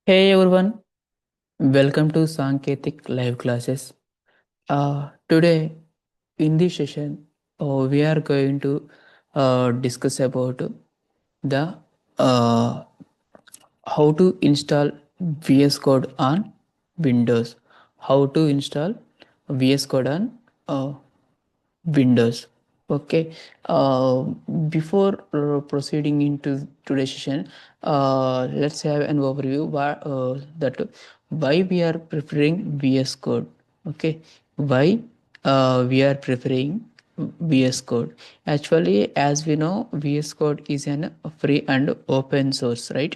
Hey everyone, welcome to Sanketik live classes. Today in this session, we are going to discuss about the uh, how to install VS Code on Windows. How to install VS Code on Windows. Okay. Uh, Before proceeding into today's session, let's have an overview why we are preferring VS Code. Okay. Why we are preferring VS Code. Actually, as we know, VS Code is an free and open source, right?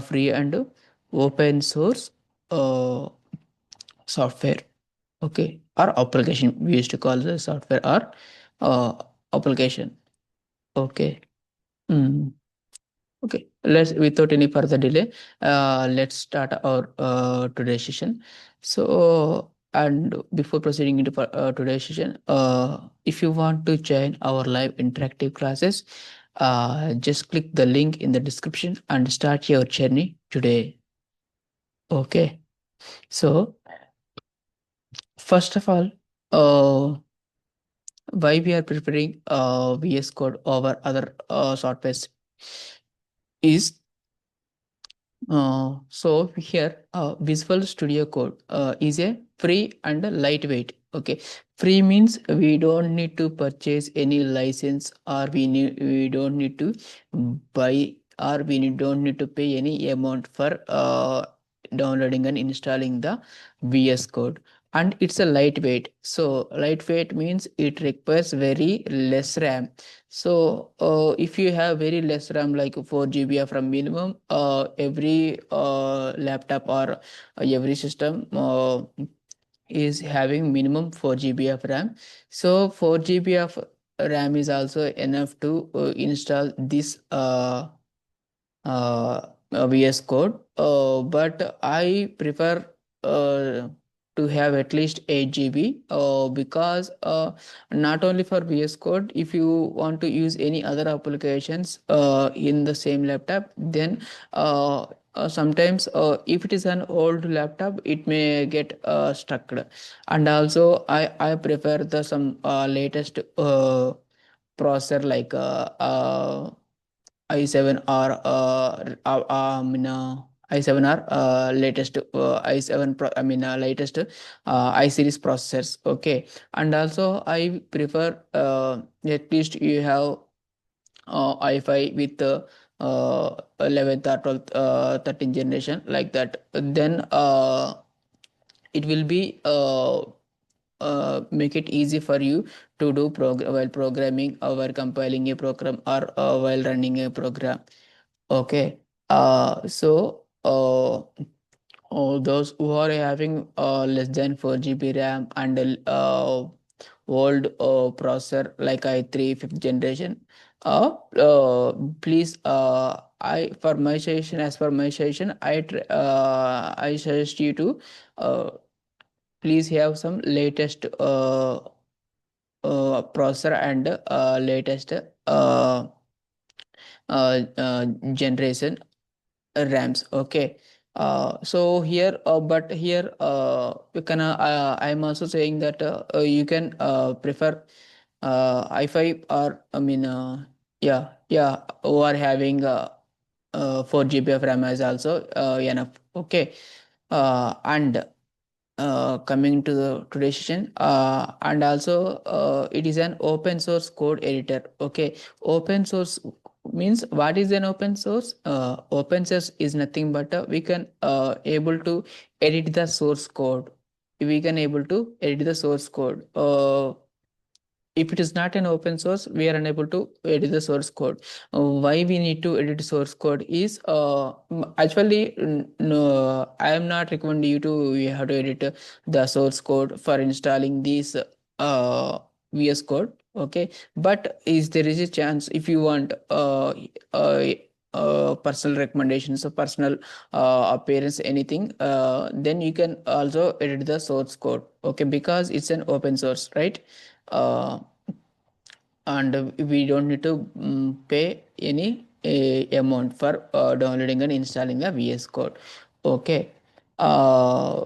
Free and open source uh, software, okay, or application. We used to call the software or uh, application, okay. Mm. Okay, let's, without any further delay, let's start our today's session. So, and before proceeding into today's session, if you want to join our live interactive classes, just click the link in the description and start your journey today. Okay, so first of all, why we are preferring VS Code over other softwares is so here Visual Studio Code is a free and lightweight. Okay, free means we don't need to purchase any license, or we don't need to buy, or don't need to pay any amount for downloading and installing the VS Code. And it's a lightweight. So lightweight means it requires very less RAM. So if you have very less RAM, like 4 GB of RAM minimum, every laptop or every system is having minimum 4 GB of RAM. So 4 GB of RAM is also enough to install this uh, VS Code. But I prefer uh, to have at least 8 GB, because not only for VS Code, if you want to use any other applications in the same laptop, then sometimes if it is an old laptop, it may get stuck. And also, I prefer the some latest processor like i7 or i7 or latest i7 latest I series processors. Okay, and also I prefer at least you have i5 with 11th or 12th 13th generation, like that. Then it will be make it easy for you to do while programming, or while compiling a program, or while running a program. Okay. Those who are having less than 4 GB RAM and old processor like i3 fifth generation, please, for my suggestion, as per my suggestion, I suggest you to uh, please have some latest processor and latest generation RAMs. Okay. So here, but here, you can. I'm also saying that you can prefer i5, or yeah, who are having 4 GB of RAM is also enough. Okay. And coming to the today's session, and also it is an open source code editor. Okay, open source means, what is an open source? Open source is nothing but we can able to edit the source code. We can able to edit the source code. If it is not an open source, we are unable to edit the source code. Why we need to edit source code is, actually, no, I am not recommending you to, you have to edit the source code for installing this VS Code. Okay, but is there is a chance, if you want uh, personal recommendations or personal appearance, anything, then you can also edit the source code. Okay, because it's an open source, right? uh, and we don't need to pay any amount for downloading and installing the VS Code. Okay. Uh,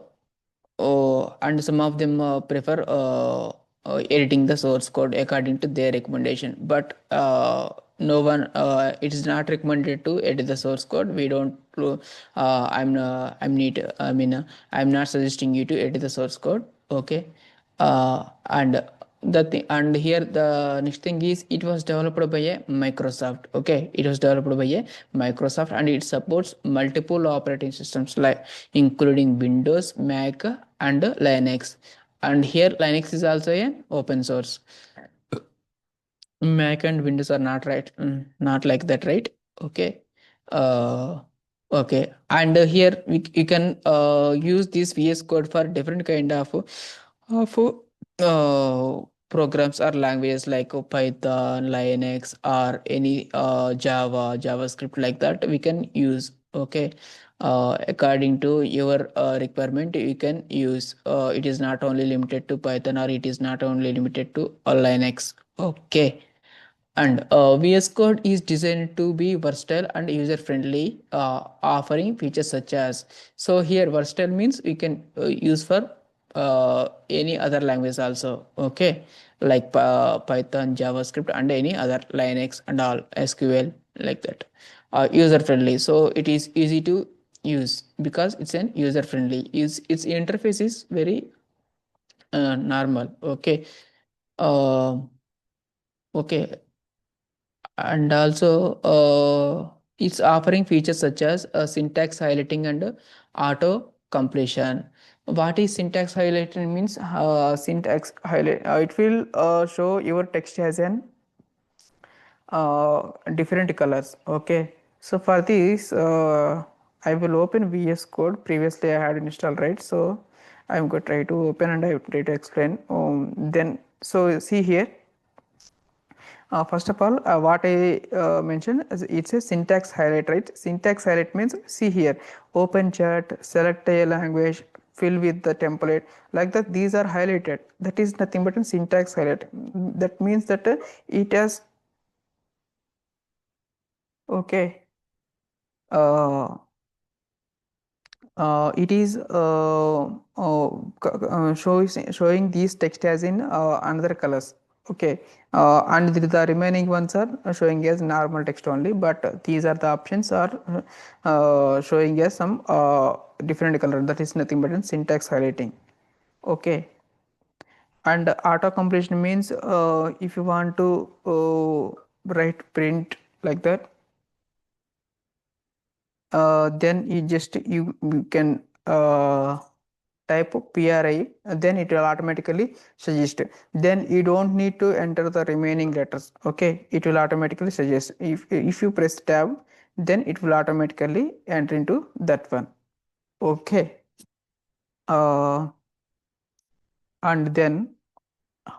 and some of them prefer editing the source code according to their recommendation, but no one, it is not recommended to edit the source code. We don't I'm need I mean I'm not suggesting you to edit the source code. Okay. And the thing, and here the next thing is, it was developed by a Microsoft. Okay, it was developed by a Microsoft, and it supports multiple operating systems, like including Windows, Mac, and Linux. And here Linux is also an open source. Mac and Windows are not, right? Not like that, right? Okay. Uh, okay. And here you can use this VS Code for different kind of programs or languages, like Python, Linux, or any Java, JavaScript, like that we can use. Okay. According to your requirement, you can use. It is not only limited to Python, or it is not only limited to Linux. Okay. And VS Code is designed to be versatile and user friendly, offering features such as, so here versatile means we can use for any other language also. Okay, like Python, JavaScript, and any other Linux and all SQL, like that. User friendly, so it is easy to use because it's an user friendly. Its interface is very normal. Okay. Uh, okay. And also it's offering features such as syntax highlighting and auto completion. What is syntax highlighting means? Syntax highlight, it will show your text as an different colors. Okay, so for this I will open VS Code. Previously I had installed, right? So I'm going to try to open, and I will try to explain. Then so see here, first of all, what I mentioned, it's a syntax highlight, right? Syntax highlight means, see here, open chat, select a language, fill with the template, like that. These are highlighted. That is nothing but a syntax highlight. That means that it has, okay, uh, it is showing these text as in another colors. Okay. And the remaining ones are showing as normal text only, but these are the options are showing as some different color. That is nothing but a syntax highlighting. Okay. And auto completion means, if you want to write print, like that, then you can type PRI, then it will automatically suggest. Then you don't need to enter the remaining letters. Okay, it will automatically suggest. If you press tab, then it will automatically enter into that one. Okay. And then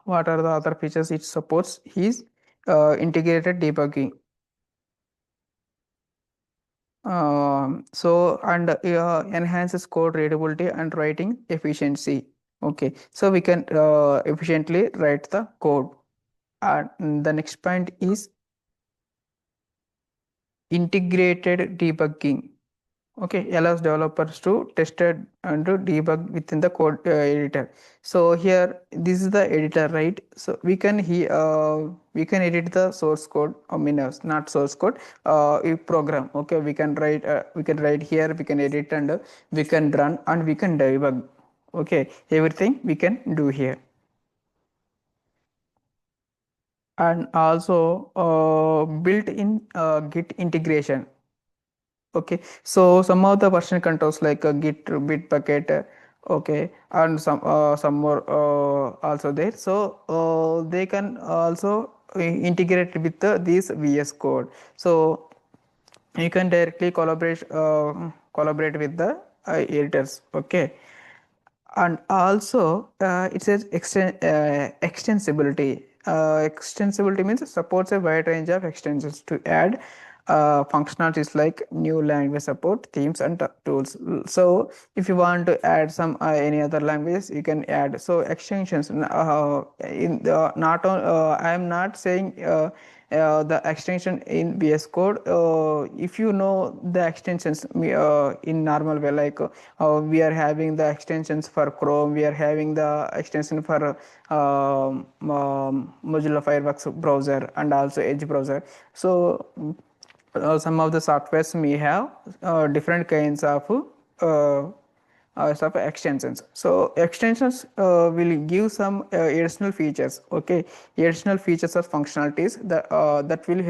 what are the other features it supports is integrated debugging. So and enhances code readability and writing efficiency. Okay, so we can efficiently write the code. And the next point is integrated debugging. Okay, allows developers to test it and to debug within the code editor. So here, this is the editor, right? So we can edit the source code. I mean, not source code, a program. Okay, we can write here, we can edit, and we can run, and we can debug. Okay, everything we can do here. And also built in Git integration. Okay, so some of the version controls like Git, Bitbucket, okay, and some more also there. So they can also integrate with these VS Code. So you can directly collaborate with the editors. Okay. And also it says extensibility. Extensibility means it supports a wide range of extensions to add functionalities like new language support, themes, and tools. So if you want to add some any other languages, you can add. So extensions in the not on, I am not saying the extension in VS Code. If you know the extensions in normal way, like we are having the extensions for Chrome, we are having the extension for Mozilla Firefox browser and also Edge browser. So some of the softwares may have different kinds of extensions. So extensions will give some additional features. Okay, additional features or functionalities that will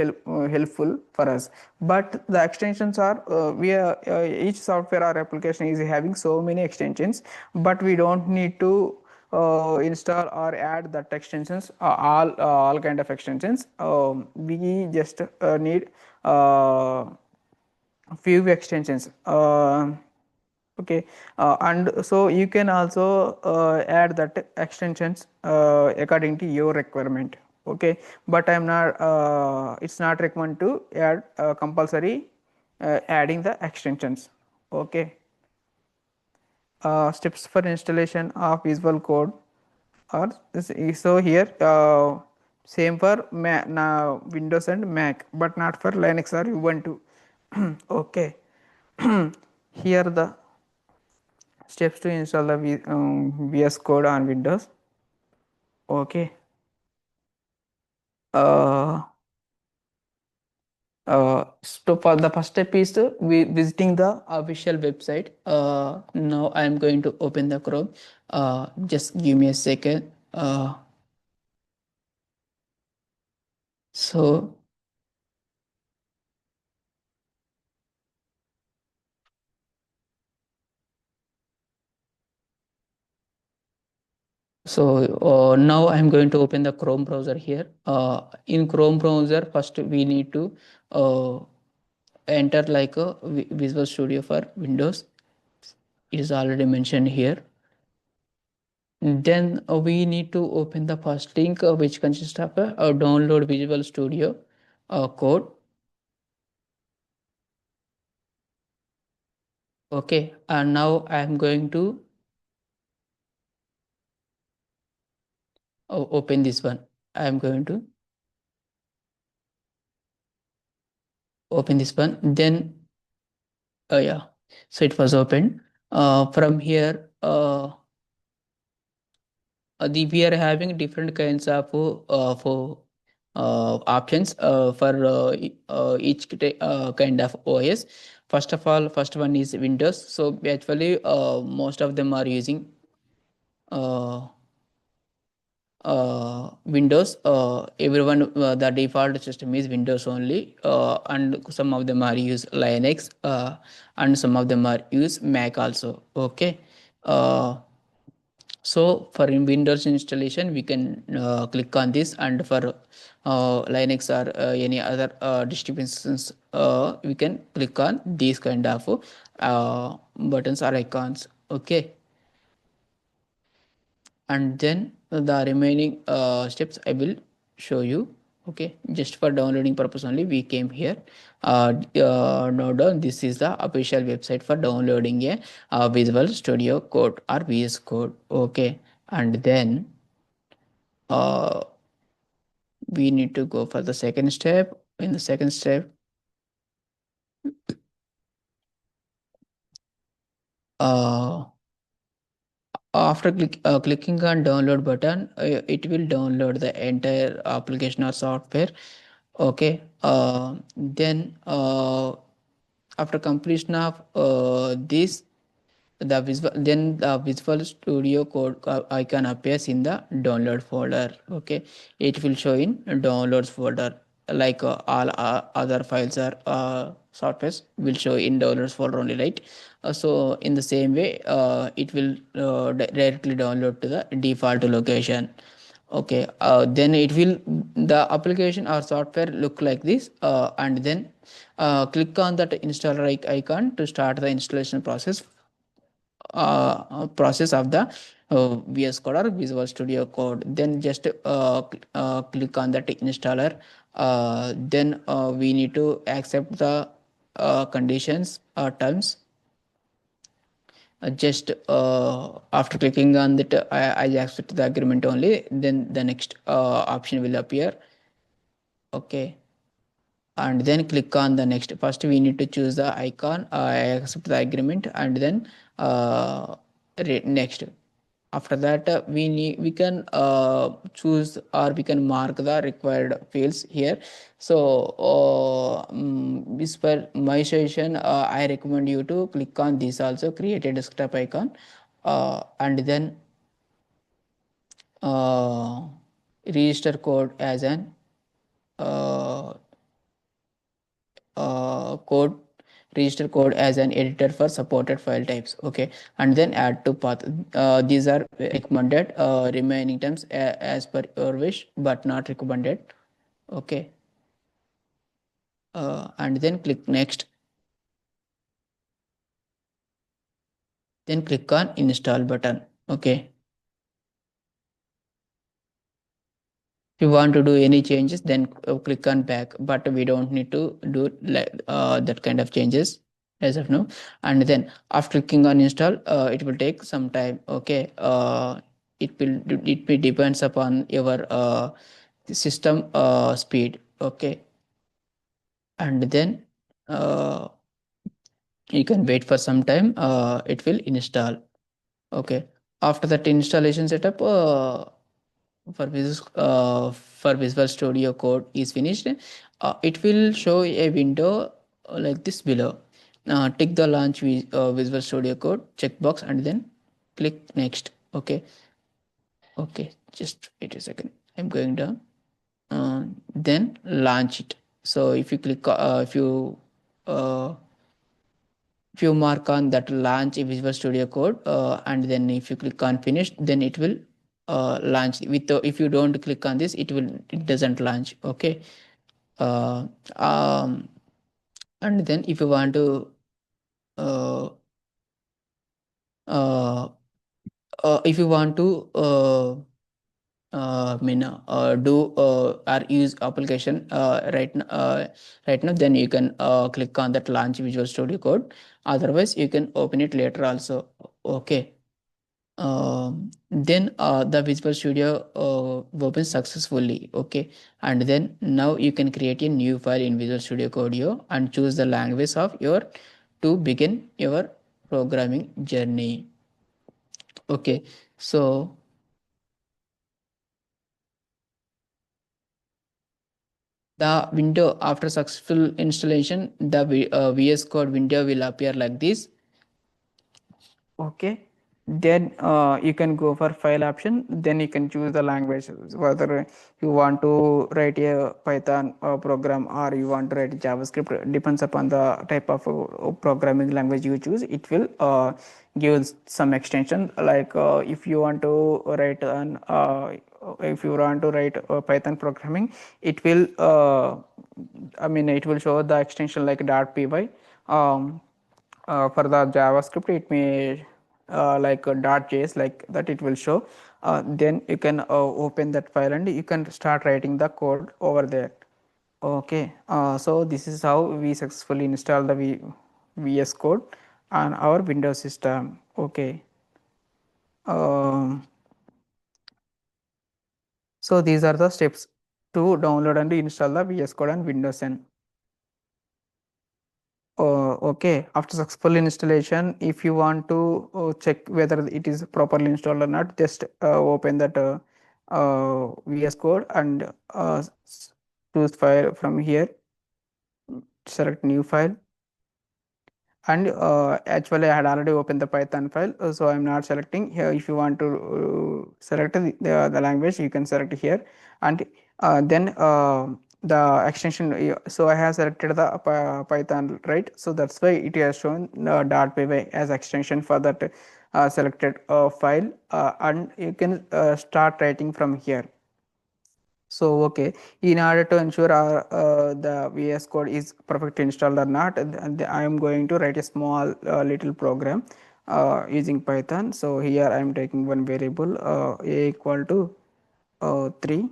helpful for us. But the extensions are each software or application is having so many extensions, but we don't need to install or add that extensions, all kind of extensions. We just need few extensions. Okay, and so you can also add that extensions according to your requirement. Okay, but I'm not it's not recommend to add compulsory adding the extensions. Okay, steps for installation of Visual Code or so here same for now Windows and Mac, but not for Linux or Ubuntu. Okay, here the steps to install the VS Code on Windows. Okay. Uh, so for the first step is visiting the official website. Now I am going to open the Chrome. Just give me a second. So now I'm going to open the Chrome browser here. In Chrome browser, first we need to enter like a Visual Studio for Windows. It is already mentioned here. Then we need to open the first link which consists of a download Visual Studio code. Okay, and now I am going to open this one. I am going to open this one. Then yeah, so it was opened. From here, we are having different kinds of for options for each kind of OS. First of all, first one is Windows. So actually, most of them are using uh, Windows. Everyone, the default system is Windows only, and some of them are use Linux, and some of them are use Mac also. Okay. Uh, so for in Windows installation, we can click on this, and for Linux or any other distributions, we can click on these kind of buttons or icons. Okay, and then the remaining steps I will show you. Okay, just for downloading purpose only, we came here. Now down, this is the official website for downloading a Visual Studio Code or VS Code. Okay, and then uh, we need to go for the second step. In the second step, uh, after clicking on download button, it will download the entire application or software. Okay, then after completion of this, the Visual Studio Code icon appears in the download folder. Okay, it will show in downloads folder, like all other files or softwares will show in downloads folder only, right? So in the same way, it will directly download to the default location. Okay, then it will, the application or software look like this, and then click on that installer icon to start the installation process of the VS Code or Visual Studio Code. Then just click on that installer. Then we need to accept the conditions or terms. Just after clicking on that, I accept the agreement only. Then the next option will appear. Okay, and then click on the next. First we need to choose the icon. I accept the agreement, and then next. After that we can choose, or we can mark the required fields here. So this per my suggestion, I recommend you to click on this also, create a desktop icon, and then uh, register code as an uh, code register code as an editor for supported file types. Okay, and then add to path. These are recommended, remaining terms as per your wish, but not recommended. Okay, and then click next, then click on install button. Okay, if you want to do any changes, then click on back, but we don't need to do that kind of changes as of now. And then after clicking on install, it will take some time. Okay, it depends upon your system speed. Okay, and then uh, you can wait for some time, it will install. Okay, after that installation setup, for Visual Studio Code is finished, it will show a window like this below. Tick the launch Visual Studio Code checkbox, and then click next. Okay, okay, just wait a second. I'm going down. Then launch it. So if you mark on that launch Visual Studio Code, and then if you click on finish, then it will launch. With if you don't click on this, it doesn't launch. Okay, uh, um, and then if you want to uh, uh, if you want to do or use application right now, then you can click on that launch Visual Studio Code. Otherwise you can open it later also. Okay, then the Visual Studio opens successfully. Okay, and then now you can create a new file in Visual Studio Code and choose the language of your to begin your programming journey. Okay, so the window after successful installation, the VS Code window will appear like this. Okay, then you can go for file option, then you can choose the language, whether you want to write a Python program, or you want to write JavaScript. Depends upon the type of programming language you choose. It will give some extension, like if you want to write an if you want to write Python programming, it will it will show the extension like .py. For the JavaScript, it may like .js, like that it will show. Then you can open that file and you can start writing the code over there. Okay, so this is how we successfully install the VS Code on our Windows system. Okay, um, so these are the steps to download and install the VS Code on Windows 10. Okay, after successful installation, if you want to check whether it is properly installed or not, just open that VS Code and choose file from here, select new file. And actually I had already opened the Python file, so I'm not selecting here. If you want to select the language, you can select here. And then the extension, so I have selected the Python, right? So that's why it has shown .py as extension for that selected file, and you can start writing from here. So okay, in order to ensure the VS Code is perfectly installed or not, I am going to write a small little program using Python. So here I am taking one variable a equal to 3,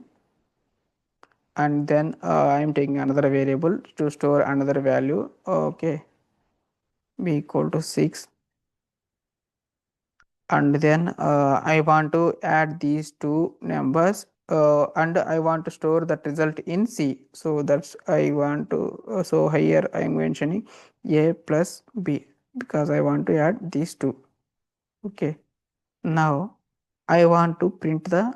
and then I am taking another variable to store another value. Okay, b equal to 6, and then I want to add these two numbers and I want to store that result in C. So that's I want to, so here I am mentioning A plus B because I want to add these two. Okay. Now I want to print the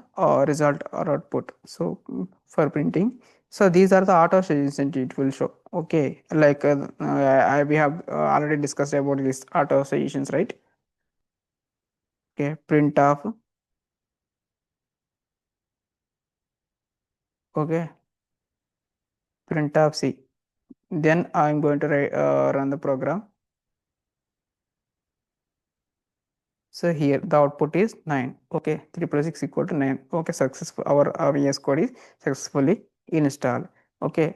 result or output. So for printing, so these are the auto suggestions it will show. Okay, like we have already discussed about this auto suggestions, right? Okay, print of, okay, print of C. Then I'm going to run the program. So here the output is 9. Okay, 3 plus 6 equal to 9. Okay, successful. Our VS code is successfully installed. Okay,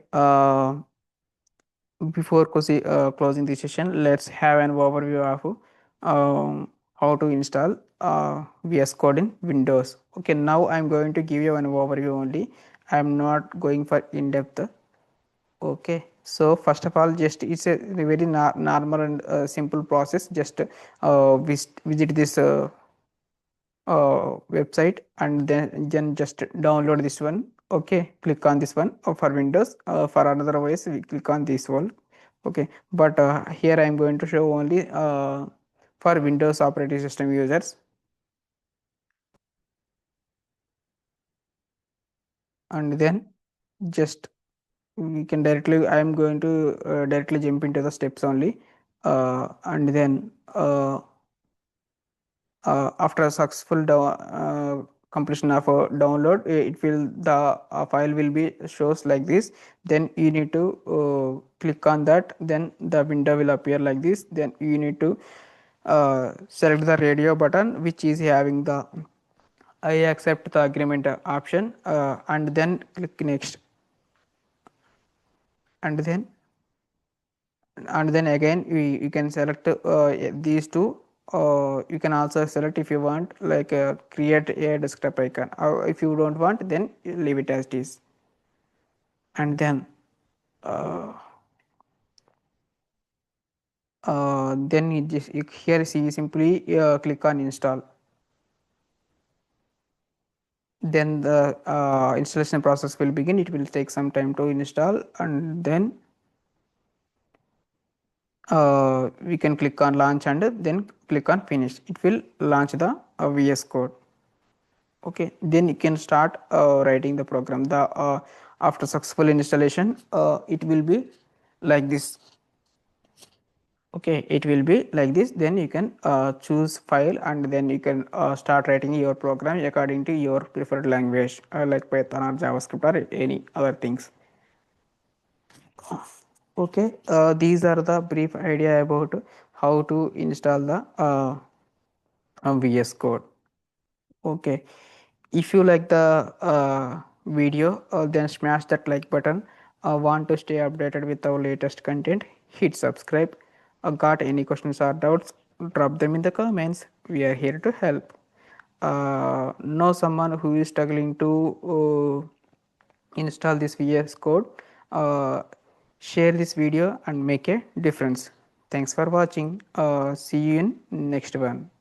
before closing the session, let's have an overview of how to install VS Code in Windows. Okay, now I'm going to give you an overview only. I'm not going for in-depth. Okay, so first of all, just it's a very normal and simple process. Just visit this website and then just download this one. Okay, click on this one for Windows. For another OS we click on this one. Okay, but here I am going to show only for Windows operating system users. And then just we can directly, I am going to directly jump into the steps only. And then after a successful completion of a download, it will, the file will be shows like this. Then you need to click on that, then the window will appear like this. Then you need to select the radio button which is having the I accept the agreement option, and then click next. And then again you can select these two. You can also select if you want, like create a desktop icon, or if you don't want, then you leave it as it is. And uh, then you here see simply click on install. Then the installation process will begin. It will take some time to install, and then we can click on launch and then click on finish. It will launch the VS code. Okay, then you can start writing the program. The after successful installation, it will be like this. Okay, it will be like this. Then you can choose file, and then you can start writing your program according to your preferred language, like Python or JavaScript or any other things. Okay, these are the brief idea about how to install the VS code. Okay, if you like the video, then smash that like button. Want to stay updated with our latest content, hit subscribe. Got any questions or doubts, drop them in the comments. We are here to help. Know someone who is struggling to install this VS code, uh, share this video and make a difference. Thanks for watching. See you in next one.